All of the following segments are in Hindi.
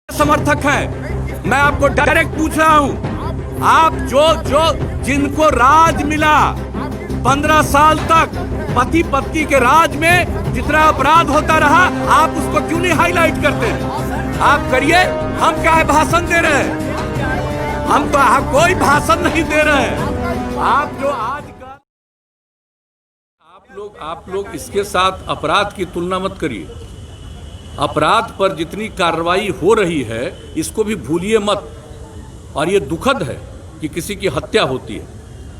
समर्थक हैं। मैं आपको डायरेक्ट पूछ रहा हूं, आप जो जिनको राज मिला 15 साल तक पति पत्नी के राज में जितना अपराध होता रहा, आप उसको क्यों नहीं हाईलाइट करते? आप करिए, हम क्या भाषण दे रहे हैं? हम तो कोई भाषण नहीं दे रहे हैं। आप जो आजकल आप लोग इसके साथ अपराध की तुलना मत करिए। अपराध पर जितनी कार्रवाई हो रही है इसको भी भूलिए मत। और ये दुखद है कि किसी की हत्या होती है,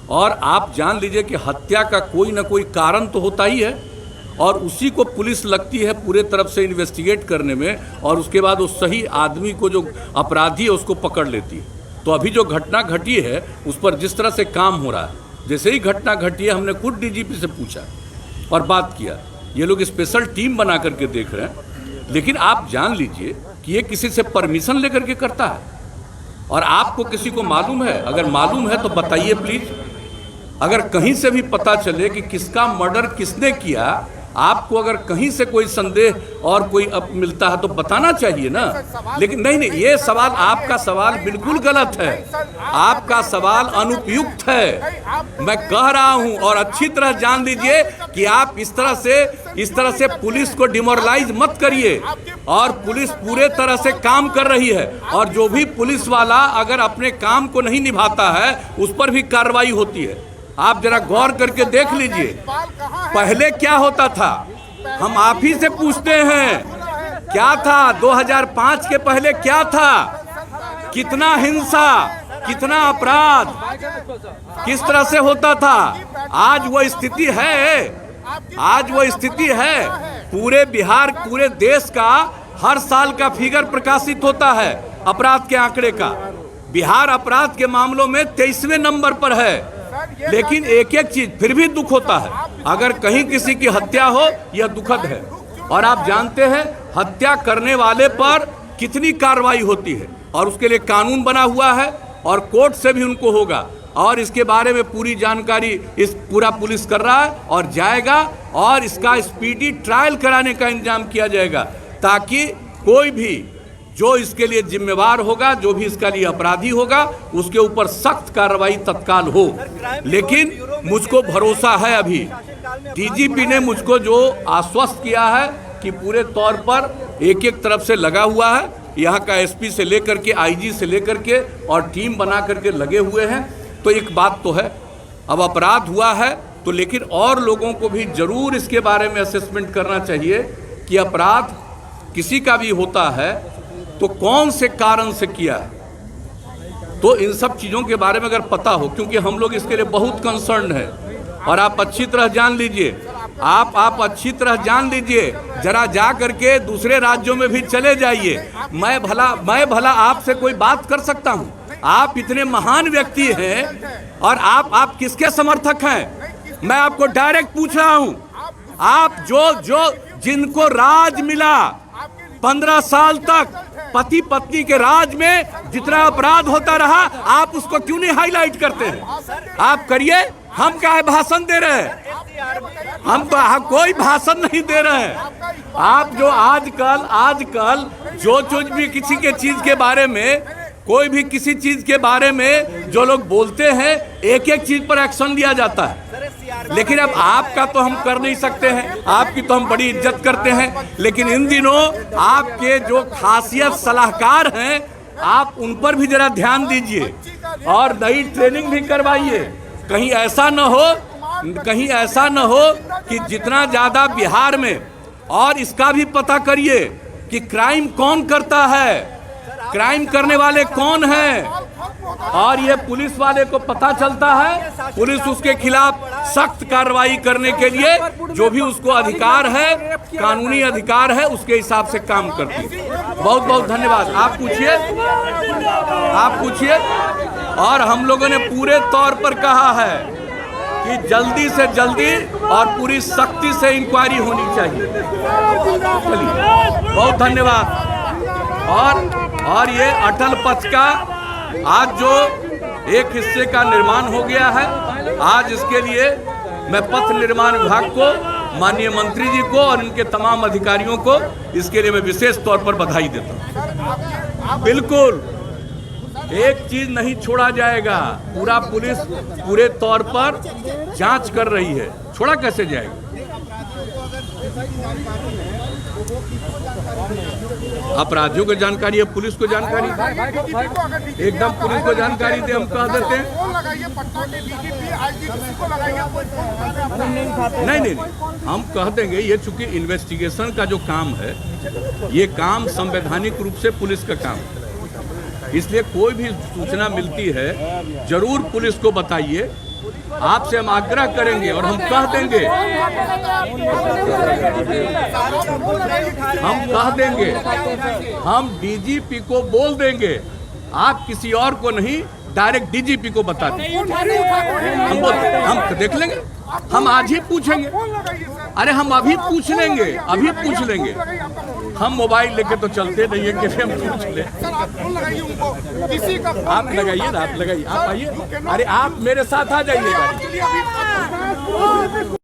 और आप जान लीजिए कि हत्या का कोई ना कोई कारण तो होता ही है, और उसी को पुलिस लगती है पूरे तरफ से इन्वेस्टिगेट करने में, और उसके बाद उस सही आदमी को, जो अपराधी है, उसको पकड़ लेती है। तो अभी जो घटना घटी है उस पर जिस तरह से काम हो रहा है, जैसे ही घटना घटी है हमने खुद डीजीपी से पूछा और बात किया। ये लोग स्पेशल टीम बना करके देख रहे हैं, लेकिन आप जान लीजिए कि ये किसी से परमिशन लेकर के करता है। और आपको किसी को मालूम है? अगर मालूम है तो बताइए प्लीज। अगर कहीं से भी पता चले कि किसका मर्डर किसने किया, आपको अगर कहीं से कोई संदेह और कोई मिलता है तो बताना चाहिए ना। लेकिन नहीं, ये सवाल, आपका सवाल बिल्कुल गलत है। आपका सवाल अनुपयुक्त है। मैं कह रहा हूं, और अच्छी तरह जान लीजिए कि आप इस तरह से पुलिस को डिमोरलाइज मत करिए। और पुलिस पूरे तरह से काम कर रही है, और जो भी पुलिस वाला अगर अपने काम को नहीं निभाता है उस पर भी कार्रवाई होती है। आप जरा गौर करके देख लीजिए, पहले क्या होता था, हम आप ही से पूछते हैं, क्या था 2005 के पहले? क्या था? कितना हिंसा, कितना अपराध, किस तरह से होता था? आज वो स्थिति है, आज वो स्थिति है। पूरे बिहार, पूरे देश का हर साल का फिगर प्रकाशित होता है अपराध के आंकड़े का। बिहार अपराध के मामलों में 23वें नंबर पर है। लेकिन एक एक चीज फिर भी दुख होता है, अगर कहीं किसी की हत्या हो, यह दुखद है। और आप जानते हैं हत्या करने वाले पर कितनी कार्रवाई होती है, और उसके लिए कानून बना हुआ है, और कोर्ट से भी उनको होगा। और इसके बारे में पूरी जानकारी इस पूरा पुलिस कर रहा है और जाएगा, और इसका स्पीडी ट्रायल कराने का इंतजाम किया जाएगा, ताकि कोई भी जो इसके लिए जिम्मेवार होगा, जो भी इसका लिए अपराधी होगा, उसके ऊपर सख्त कार्रवाई तत्काल हो। लेकिन मुझको भरोसा है, अभी डीजीपी ने मुझको जो आश्वस्त किया है कि पूरे तौर पर एक एक तरफ से लगा हुआ है, यहाँ का एसपी से लेकर के आईजी से लेकर के, और टीम बना करके लगे हुए हैं। तो एक बात तो है, अब अपराध हुआ है तो, लेकिन और लोगों को भी जरूर इसके बारे में असेसमेंट करना चाहिए कि अपराध किसी का भी होता है तो कौन से कारण से किया है। तो इन सब चीज़ों के बारे में अगर पता हो, क्योंकि हम लोग इसके लिए बहुत कंसर्न है, और आप अच्छी तरह जान लीजिए, आप अच्छी तरह जान लीजिए, जरा जा करके दूसरे राज्यों में भी चले जाइए। मैं भला आपसे कोई बात कर सकता हूँ? आप इतने महान व्यक्ति हैं, और आप किसके समर्थक हैं? मैं आपको डायरेक्ट पूछ रहा हूँ, आप जो जिनको राज मिला 15 साल तक पति पत्नी के राज में जितना अपराध होता रहा, आप उसको क्यों नहीं हाईलाइट करते हैं? आप करिए, हम क्या भाषण दे रहे हैं? हम तो कोई भाषण नहीं दे रहे हैं। आप जो आजकल जो भी किसी के चीज के बारे में, कोई भी किसी चीज के बारे में जो लोग बोलते हैं, एक एक चीज पर एक्शन लिया जाता है। लेकिन अब आपका तो हम कर नहीं सकते हैं, आपकी तो हम बड़ी इज्जत करते हैं, लेकिन इन दिनों आपके जो खासियत सलाहकार हैं, आप उन पर भी जरा ध्यान दीजिए, और नई ट्रेनिंग भी करवाइए। कहीं ऐसा न हो कि जितना ज्यादा बिहार में, और इसका भी पता करिए कि क्राइम कौन करता है, क्राइम करने वाले कौन हैं, और ये पुलिस वाले को पता चलता है, पुलिस उसके खिलाफ सख्त कार्रवाई करने के लिए जो भी उसको अधिकार है, कानूनी अधिकार है, उसके हिसाब से काम करती है। बहुत बहुत धन्यवाद। आप पूछिए। और हम लोगों ने पूरे तौर पर कहा है कि जल्दी से जल्दी और पूरी सख्ती से इंक्वायरी होनी चाहिए। चलिए, बहुत धन्यवाद। और ये अटल पथ का आज जो एक हिस्से का निर्माण हो गया है, आज इसके लिए मैं पथ निर्माण विभाग को, माननीय मंत्री जी को और इनके तमाम अधिकारियों को इसके लिए मैं विशेष तौर पर बधाई देता हूँ। बिल्कुल एक चीज नहीं छोड़ा जाएगा। पूरा पुलिस पूरे तौर पर जांच कर रही है, छोड़ा कैसे जाएगा? अपराधियों को जानकारी है, पुलिस को जानकारी, एकदम पुलिस को जानकारी दे, हम कह देते हैं। नहीं, हम कह देंगे। ये चूंकि इन्वेस्टिगेशन का जो काम है, ये काम संवैधानिक रूप से पुलिस का काम है, इसलिए कोई भी सूचना मिलती है जरूर पुलिस को बताइए। आपसे हम आग्रह करेंगे और हम कह देंगे, हम डीजीपी को बोल देंगे, आप किसी और को नहीं, डायरेक्ट डीजीपी को बता दें। हम देख लेंगे, हम आज ही पूछेंगे। अरे हम अभी पूछ लेंगे, हम मोबाइल लेके तो चलते नहीं है कि हम पूछ ले। आप लगाइए ना, आप आइए। अरे आप मेरे साथ आ जाइए।